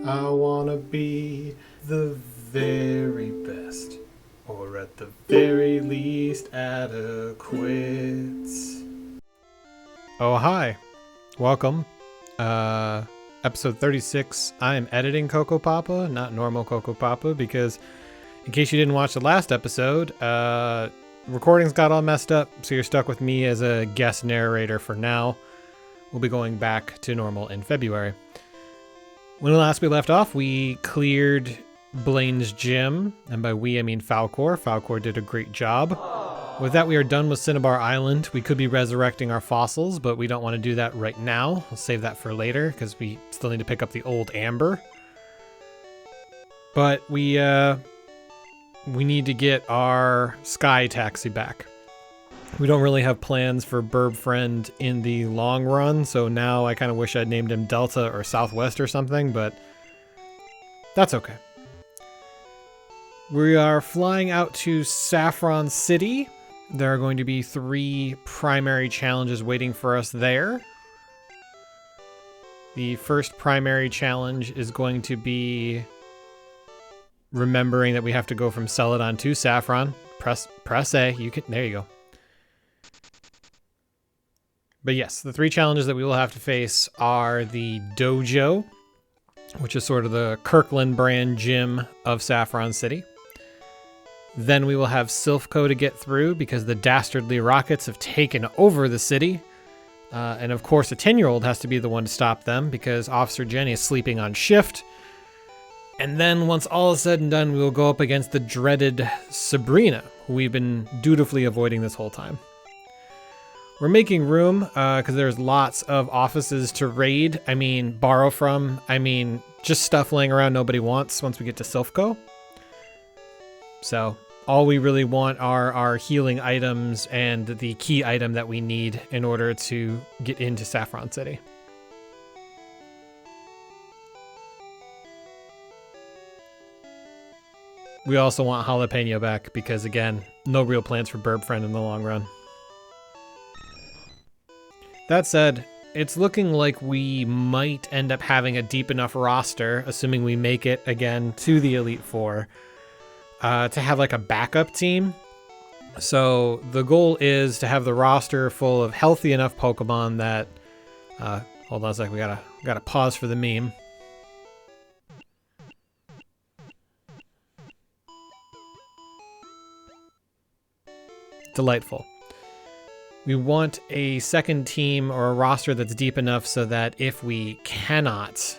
I wanna be the very best, or at the very least adequate. Oh, hi. Welcome. Episode 36. I am editing CocoPapa, not normal CocoPapa, because in case you didn't watch the last episode, recordings got all messed up, so you're stuck with me as a guest narrator for now. We'll be going back to normal in February. When last we left off, we cleared Blaine's gym, and by we I mean Falcor. Falcor did a great job. With that, we are done with Cinnabar Island. We could be resurrecting our fossils, but we don't want to do that right now. We'll save that for later, because we still need to pick up the old amber. But we need to get our sky taxi back. We don't really have plans for Burb Friend in the long run, so now I kind of wish I'd named him Delta or Southwest or something, but that's okay. We are flying out to Saffron City. There are going to be 3 primary challenges waiting for us there. The first primary challenge is going to be remembering that we have to go from Celadon to Saffron. Press A. There you go. But yes, the 3 challenges that we will have to face are the dojo, which is sort of the Kirkland brand gym of Saffron City. Then we will have Silphco to get through because the dastardly rockets have taken over the city. And of course, a 10-year-old has to be the one to stop them because Officer Jenny is sleeping on shift. And then once all is said and done, we will go up against the dreaded Sabrina, who we've been dutifully avoiding this whole time. We're making room because there's lots of offices to raid. I mean, borrow from. I mean, just stuff laying around nobody wants once we get to Silphco. So all we really want are our healing items and the key item that we need in order to get into Saffron City. We also want Jalapeno back because, again, no real plans for Burb Friend in the long run. That said, it's looking like we might end up having a deep enough roster, assuming we make it again to the Elite Four, to have like a backup team. So the goal is to have the roster full of healthy enough Pokemon that, hold on a sec, we gotta pause for the meme. Delightful. We want a second team or a roster that's deep enough so that if we cannot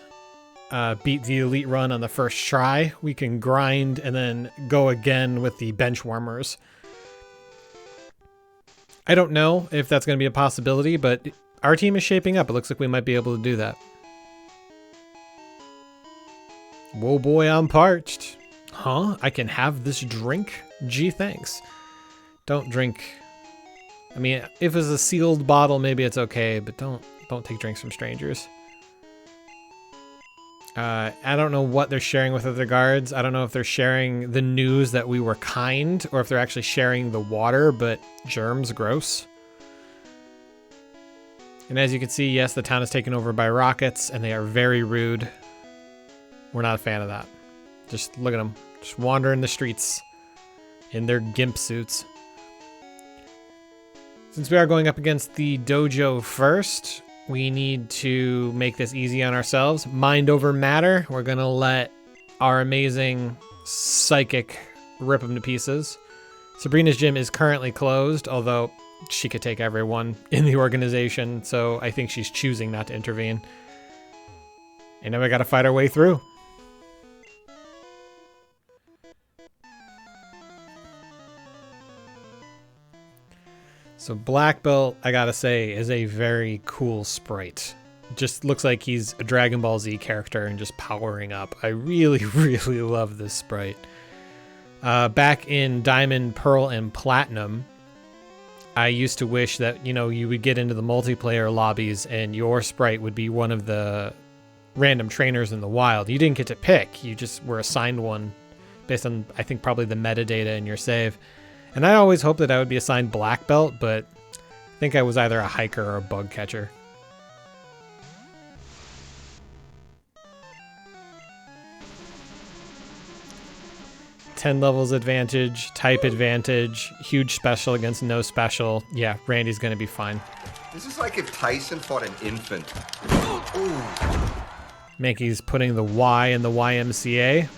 beat the elite run on the first try, we can grind and then go again with the bench warmers. I don't know if that's going to be a possibility, but our team is shaping up. It looks like we might be able to do that. Whoa boy, I'm parched. Huh? I can have this drink? Gee, thanks. Don't drink. I mean, if it's a sealed bottle, maybe it's okay, but don't take drinks from strangers. I don't know what they're sharing with other guards. I don't know if they're sharing the news that we were kind, or if they're actually sharing the water, but germs, gross. And as you can see, yes, the town is taken over by rockets, and they are very rude. We're not a fan of that. Just look at them, just wandering the streets in their gimp suits. Since we are going up against the dojo first, we need to make this easy on ourselves. Mind over matter. We're going to let our amazing psychic rip them to pieces. Sabrina's gym is currently closed, although she could take everyone in the organization, so I think she's choosing not to intervene. And now we got to fight our way through. So Black Belt, I gotta say, is a very cool sprite. Just looks like he's a Dragon Ball Z character and just powering up. I really, really love this sprite. Back in Diamond, Pearl, and Platinum, I used to wish that, you would get into the multiplayer lobbies and your sprite would be one of the random trainers in the wild. You didn't get to pick. You just were assigned one based on, I think, probably the metadata in your save. And I always hoped that I would be assigned Black Belt, but I think I was either a hiker or a bug catcher. 10 levels advantage, type advantage, huge special against no special. Yeah, Randy's going to be fine. This is like if Tyson fought an infant. Ooh. Mankey's putting the Y in the YMCA.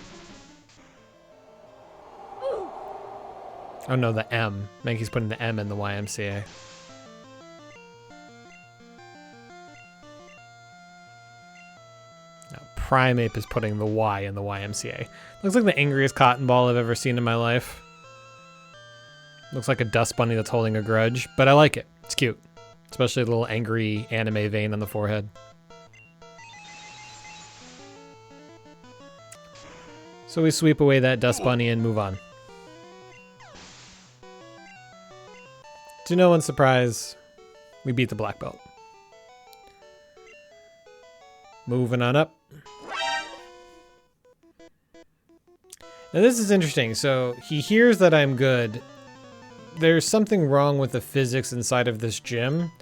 Oh no, the M. Mankey's putting the M in the YMCA. Now, Primeape is putting the Y in the YMCA. Looks like the angriest cotton ball I've ever seen in my life. Looks like a dust bunny that's holding a grudge, but I like it. It's cute. Especially the little angry anime vein on the forehead. So we sweep away that dust bunny and move on. To no one's surprise, we beat the black belt. Moving on up. Now this is interesting. So he hears that I'm good. There's something wrong with the physics inside of this gym.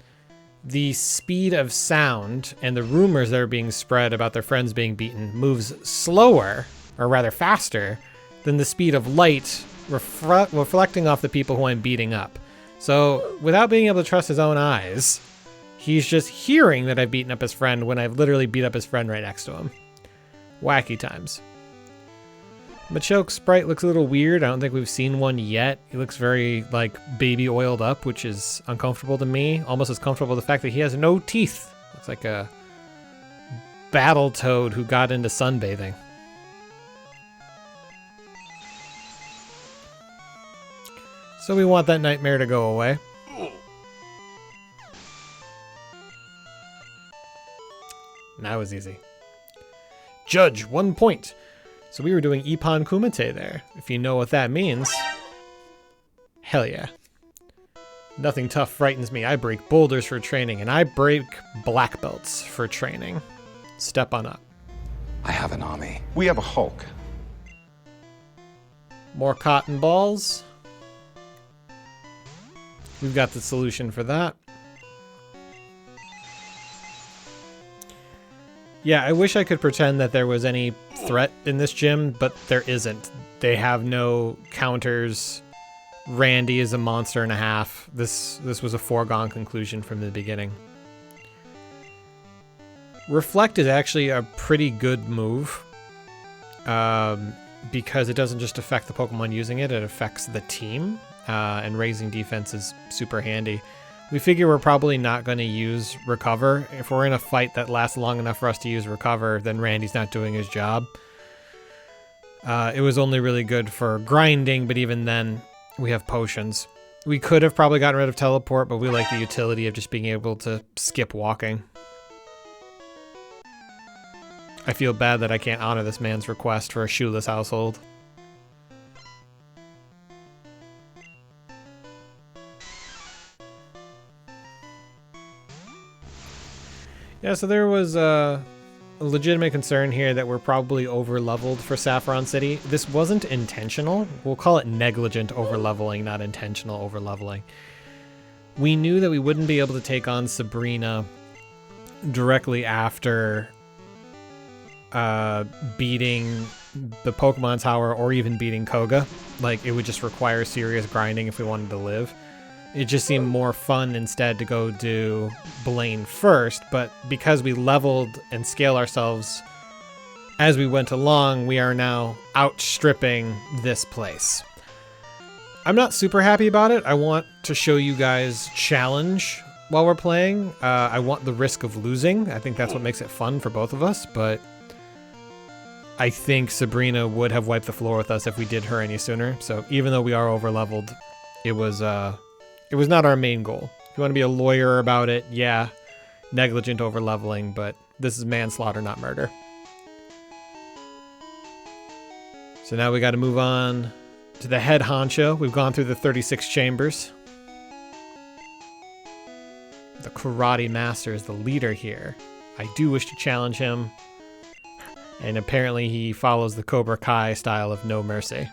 The speed of sound and the rumors that are being spread about their friends being beaten moves slower, or rather faster, than the speed of light reflecting off the people who I'm beating up. So without being able to trust his own eyes, he's just hearing that I've beaten up his friend when I've literally beat up his friend right next to him. Wacky times. Machoke's sprite looks a little weird. I don't think we've seen one yet. He looks very, like, baby oiled up, which is uncomfortable to me. Almost as comfortable with the fact that he has no teeth. Looks like a battle toad who got into sunbathing. So we want that nightmare to go away. That was easy. Judge, 1 point. So we were doing Ippon Kumite there. If you know what that means. Hell yeah. Nothing tough frightens me. I break boulders for training, and I break black belts for training. Step on up. I have an army. We have a Hulk. More cotton balls. We've got the solution for that. Yeah, I wish I could pretend that there was any threat in this gym, but there isn't. They have no counters. Randy is a monster and a half. This was a foregone conclusion from the beginning. Reflect is actually a pretty good move, because it doesn't just affect the Pokemon using it, it affects the team, and raising defense is super handy. We figure we're probably not going to use Recover. If we're in a fight that lasts long enough for us to use Recover, then Randy's not doing his job. It was only really good for grinding, but even then, we have potions. We could have probably gotten rid of Teleport, but we like the utility of just being able to skip walking. I feel bad that I can't honor this man's request for a shoeless household. Yeah, so there was a legitimate concern here that we're probably over-leveled for Saffron City. This wasn't intentional. We'll call it negligent over-leveling, not intentional over-leveling. We knew that we wouldn't be able to take on Sabrina directly after beating the Pokemon Tower or even beating Koga. Like, it would just require serious grinding if we wanted to live. It just seemed more fun instead to go do Blaine first, but because we leveled and scaled ourselves as we went along, we are now outstripping this place. I'm not super happy about it. I want to show you guys challenge while we're playing. I want the risk of losing. I think that's what makes it fun for both of us, but I think Sabrina would have wiped the floor with us if we did her any sooner. So even though we are over-leveled, it was not our main goal. If you want to be a lawyer about it, yeah, negligent over-leveling, but this is manslaughter, not murder. So now we got to move on to the head honcho. We've gone through the 36 chambers. The karate master is the leader here. I do wish to challenge him. And apparently he follows the Cobra Kai style of no mercy.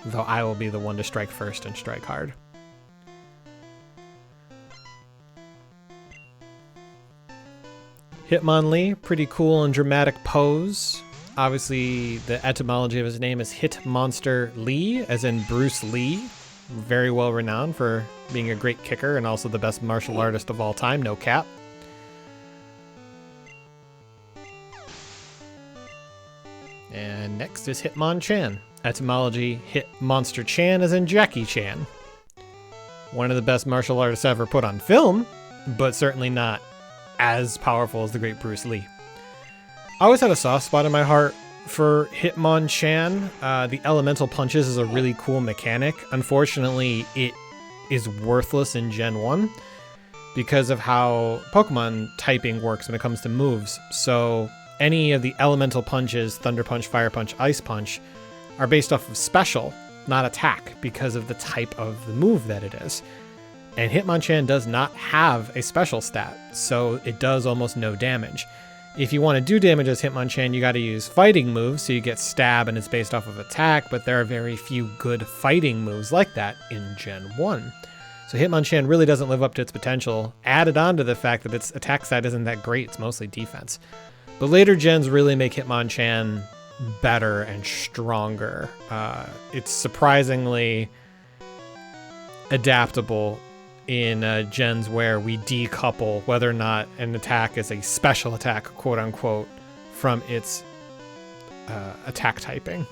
Though I will be the one to strike first and strike hard. Hitmonlee, pretty cool and dramatic pose. Obviously, the etymology of his name is Hit Monster Lee, as in Bruce Lee. Very well renowned for being a great kicker and also the best martial artist of all time, no cap. And next is Hitmonchan. Etymology, Hit Monster Chan as in Jackie Chan. One of the best martial artists ever put on film, but certainly not as powerful as the great Bruce Lee. I always had a soft spot in my heart for Hitmonchan. The elemental punches is a really cool mechanic. Unfortunately, it is worthless in Gen 1 because of how Pokemon typing works when it comes to moves. So any of the elemental punches, Thunder Punch, Fire Punch, Ice Punch, are based off of special, not attack, because of the type of the move that it is. And Hitmonchan does not have a special stat, so it does almost no damage. If you want to do damage as Hitmonchan, you got to use fighting moves, so you get stab and it's based off of attack, but there are very few good fighting moves like that in Gen 1. So Hitmonchan really doesn't live up to its potential, added on to the fact that its attack stat isn't that great, it's mostly defense. But later gens really make Hitmonchan better and stronger. It's surprisingly adaptable in gens where we decouple whether or not an attack is a special attack, quote unquote, from its attack typing.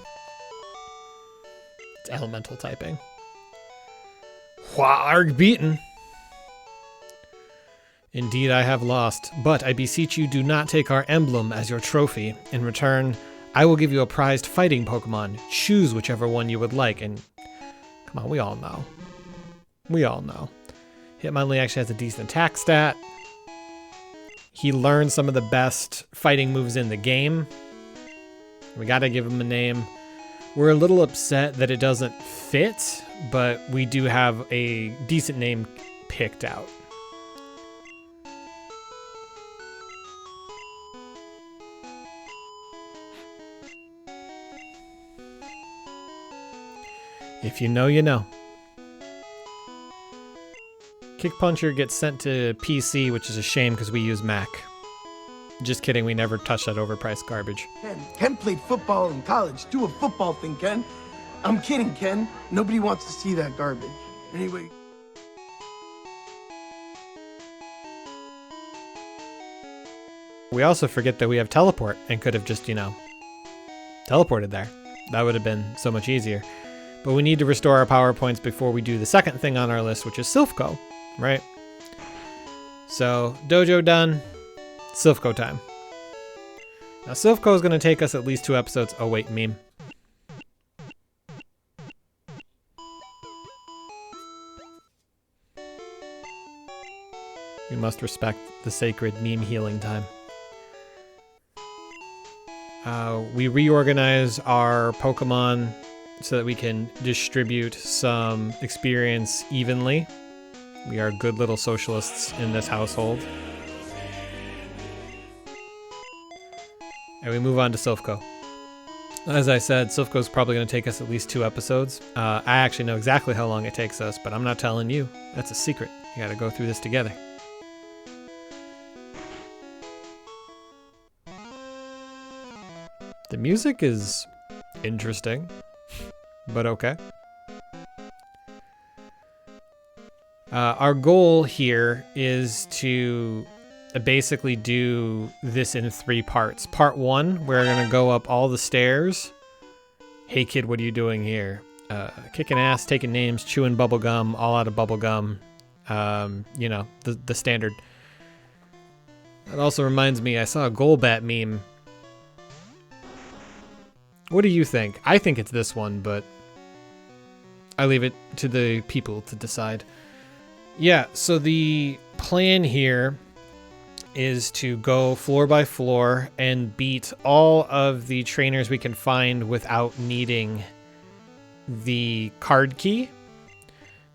It's elemental typing. Wharg beaten. Indeed, I have lost, but I beseech you, do not take our emblem as your trophy. In return, I will give you a prized fighting Pokemon. Choose whichever one you would like, and come on, we all know. We all know. Hitmonlee actually has a decent attack stat. He learned some of the best fighting moves in the game. We gotta give him a name. We're a little upset that it doesn't fit, but we do have a decent name picked out. If you know, you know. Kick Puncher gets sent to PC, which is a shame because we use Mac. Just kidding, we never touch that overpriced garbage. Ken played football in college. Do a football thing, Ken. I'm kidding, Ken. Nobody wants to see that garbage. Anyway. We also forget that we have teleport and could have just, teleported there. That would have been so much easier. But we need to restore our power points before we do the second thing on our list, which is Silphco, right? So, dojo done, Silphco time. Now, Silphco is going to take us at least 2 episodes. Oh, wait, meme. We must respect the sacred meme healing time. We reorganize our Pokemon so that we can distribute some experience evenly. We are good little socialists in this household. And we move on to Silphco. As I said, Silphco is probably going to take us at least 2 episodes. I actually know exactly how long it takes us, but I'm not telling you. That's a secret. You got to go through this together. The music is interesting, but okay. Our goal here is to basically do this in 3 parts. Part 1, we're going to go up all the stairs. Hey kid, what are you doing here? Kicking ass, taking names, chewing bubblegum, all out of bubblegum. The standard. It also reminds me, I saw a Golbat meme. What do you think? I think it's this one, but I leave it to the people to decide. Yeah, so the plan here is to go floor by floor and beat all of the trainers we can find without needing the card key.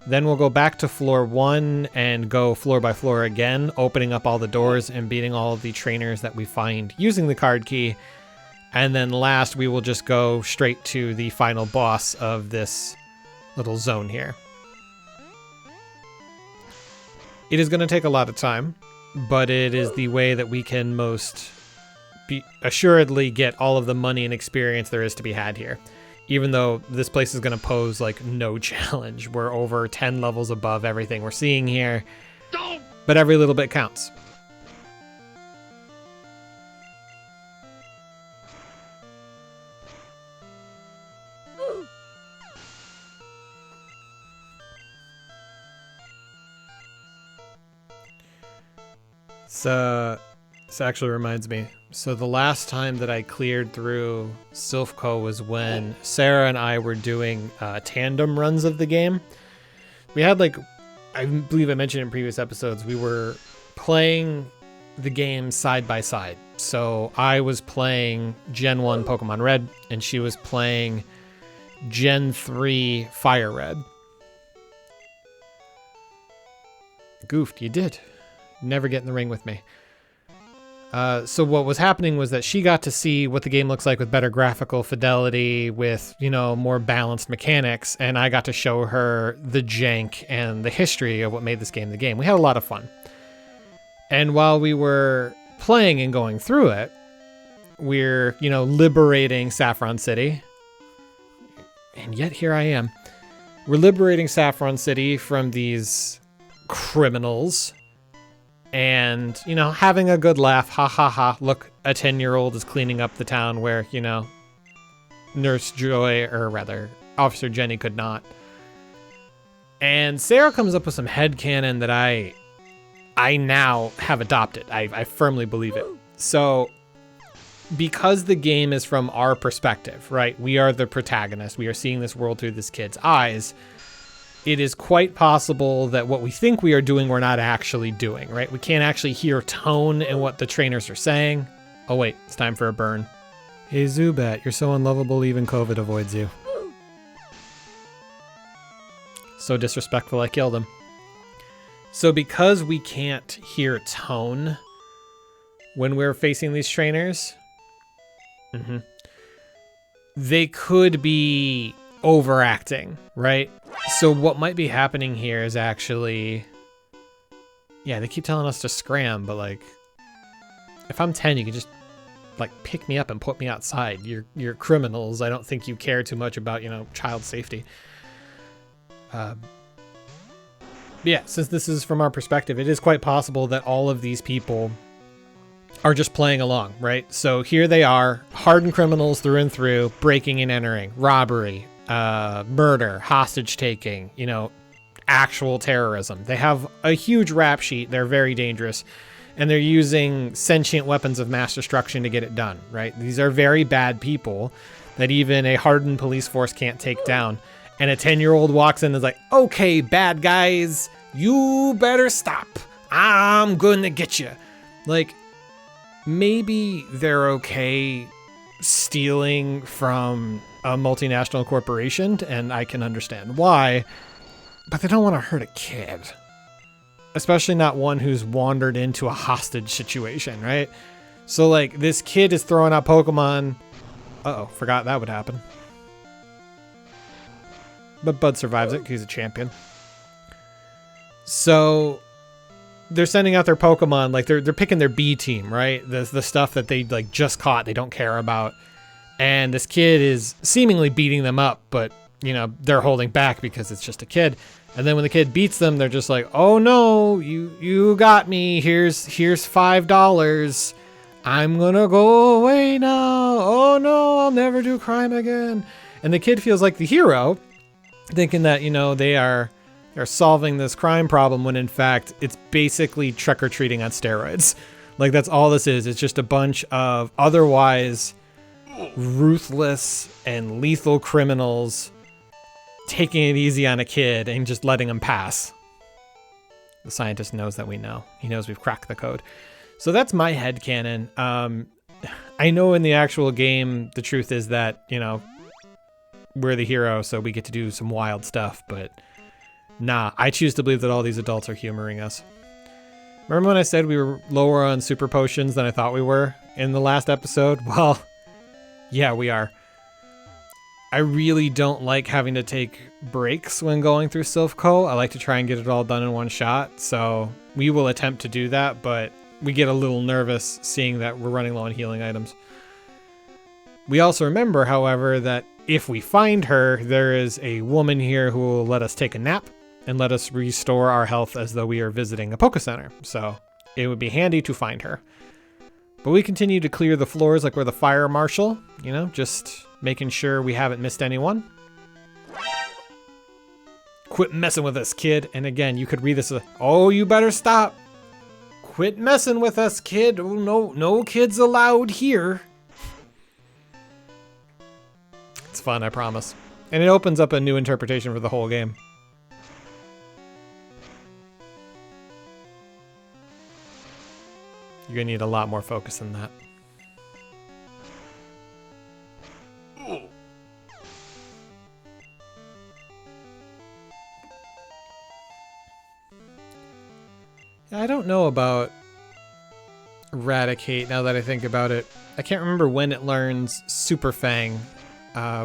Then we'll go back to floor 1 and go floor by floor again, opening up all the doors and beating all of the trainers that we find using the card key. And then last, we will just go straight to the final boss of this little zone here. It is going to take a lot of time, but it is the way that we can most assuredly get all of the money and experience there is to be had here. Even though this place is going to pose like no challenge. We're over 10 levels above everything we're seeing here. But every little bit counts. So this actually reminds me. So the last time that I cleared through Silphco was when Sarah and I were doing tandem runs of the game. We had like, I believe I mentioned in previous episodes, we were playing the game side by side. So I was playing Gen 1 Pokemon Red and she was playing Gen 3 Fire Red. Goofed, you did. Never get in the ring with me. So what was happening was that she got to see what the game looks like with better graphical fidelity, with, you know, more balanced mechanics, and I got to show her the jank and the history of what made this game the game. We had a lot of fun. And while we were playing and going through it, we're, you know, liberating Saffron City. And yet here I am. We're liberating Saffron City from these criminals. And, you know, having a good laugh. Ha ha ha. Look, a 10-year-old is cleaning up the town where, you know, Nurse Joy, or rather, Officer Jenny could not. And Sarah comes up with some headcanon that I now have adopted. I firmly believe it. So, because the game is from our perspective, right? We are the protagonist. We are seeing this world through this kid's eyes. It is quite possible that what we think we are doing, we're not actually doing, right? We can't actually hear tone in what the trainers are saying. Oh wait, it's time for a burn. Hey Zubat, you're so unlovable even COVID avoids you. So disrespectful, I killed him. So because we can't hear tone when we're facing these trainers, they could be overacting, right? So what might be happening here is actually, yeah, they keep telling us to scram, but like, if I'm 10, you can just like pick me up and put me outside. You're criminals. I don't think you care too much about, you know, child safety. Yeah, since this is from our perspective, it is quite possible that all of these people are just playing along, right? So here they are, hardened criminals through and through, breaking and entering, robbery, murder, hostage taking, you know, actual terrorism. They have a huge rap sheet. They're very dangerous, and they're using sentient weapons of mass destruction to get it done, right? These are very bad people that even a hardened police force can't take down. And a 10-year-old walks in and is like, okay, bad guys, you better stop. I'm gonna get you. Like, maybe they're okay stealing from a multinational corporation, and I can understand why, but they don't want to hurt a kid, especially not one who's wandered into a hostage situation, right? So like, this kid is throwing out Pokemon. Uh-oh, forgot that would happen. But Bud survives it because he's a champion. So they're sending out their Pokemon, like they're picking their B team, right? The stuff that they like just caught, they don't care about. And this kid is seemingly beating them up, but you know, they're holding back because it's just a kid. And then when the kid beats them, they're just like, "Oh no, you got me. Here's $5. I'm gonna go away now. Oh no, I'll never do crime again." And the kid feels like the hero, thinking that, you know, they're solving this crime problem, when in fact it's basically trick-or-treating on steroids. Like, that's all this is. It's just a bunch of otherwise ruthless and lethal criminals taking it easy on a kid and just letting him pass. The scientist knows that we know. He knows we've cracked the code. So that's my headcanon. I know in the actual game, the truth is that, you know, we're the hero, so we get to do some wild stuff, but nah, I choose to believe that all these adults are humoring us. Remember when I said we were lower on super potions than I thought we were in the last episode? Well, yeah, we are. I really don't like having to take breaks when going through Silphco. I like to try and get it all done in one shot, so we will attempt to do that, but we get a little nervous seeing that we're running low on healing items. We also remember, however, that if we find her, there is a woman here who will let us take a nap and let us restore our health as though we are visiting a Poke Center. So it would be handy to find her. But we continue to clear the floors like we're the fire marshal, you know, just making sure we haven't missed anyone. Quit messing with us, kid. And again, you could read this as, oh, you better stop. Quit messing with us, kid. Oh, no kids allowed here. It's fun, I promise. And it opens up a new interpretation for the whole game. You're gonna need a lot more focus than that. I don't know about Eradicate now that I think about it. I can't remember when it learns Super Fang,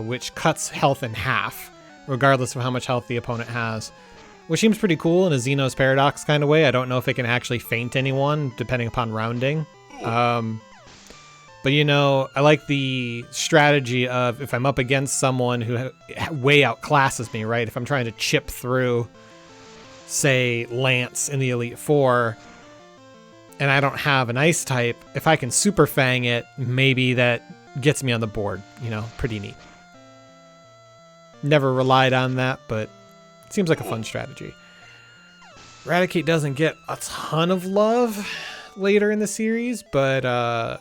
which cuts health in half, regardless of how much health the opponent has. Which seems pretty cool in a Xeno's Paradox kind of way. I don't know if it can actually feint anyone, depending upon rounding. But you know, I like the strategy of if I'm up against someone who way outclasses me, right? If I'm trying to chip through, say, Lance in the Elite Four, and I don't have an ice type, if I can Super Fang it, maybe that gets me on the board, you know, pretty neat. Never relied on that, but it seems like a fun strategy. Eradicate doesn't get a ton of love later in the series, but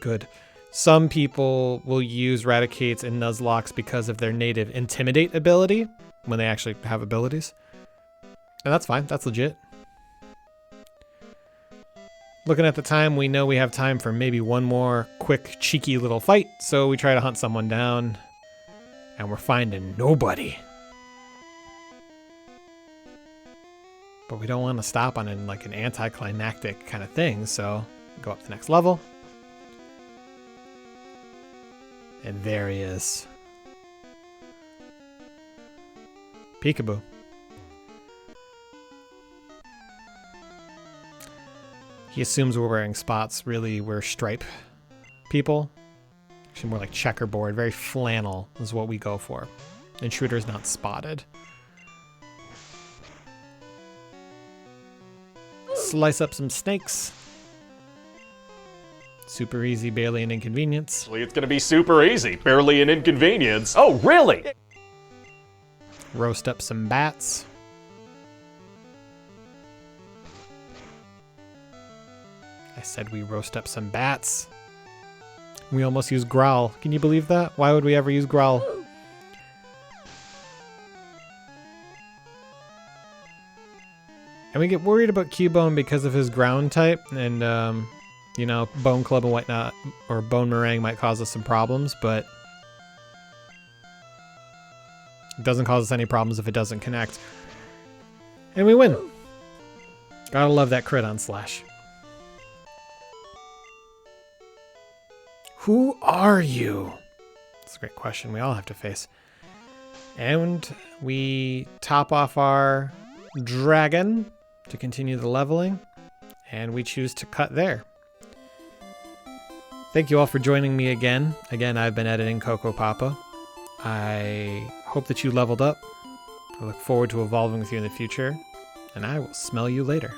good. Some people will use Eradicates and Nuzlocks because of their native Intimidate ability, when they actually have abilities. And that's fine, that's legit. Looking at the time, we know we have time for maybe one more quick, cheeky little fight, so we try to hunt someone down, and we're finding nobody. But we don't want to stop on an anticlimactic kind of thing, so go up to the next level. And there he is. Peekaboo. He assumes we're wearing spots. Really, we're stripe people. Actually, more like checkerboard. Very flannel is what we go for. Intruder's not spotted. Slice up some snakes. Super easy, barely an inconvenience. It's gonna be super easy, barely an inconvenience. Oh, really? Roast up some bats. I said we roast up some bats. We almost used growl. Can you believe that? Why would we ever use growl? And we get worried about Cubone because of his ground type, and you know, Bone Club and whatnot, or Bone Meringue might cause us some problems, but it doesn't cause us any problems if it doesn't connect. And we win. Gotta love that crit on Slash. Who are you? That's a great question we all have to face. And we top off our dragon to continue the leveling, and we choose to cut there. Thank you all for joining me again. Again, I've been editing CocoPapa. I hope that you leveled up. I look forward to evolving with you in the future, and I will smell you later.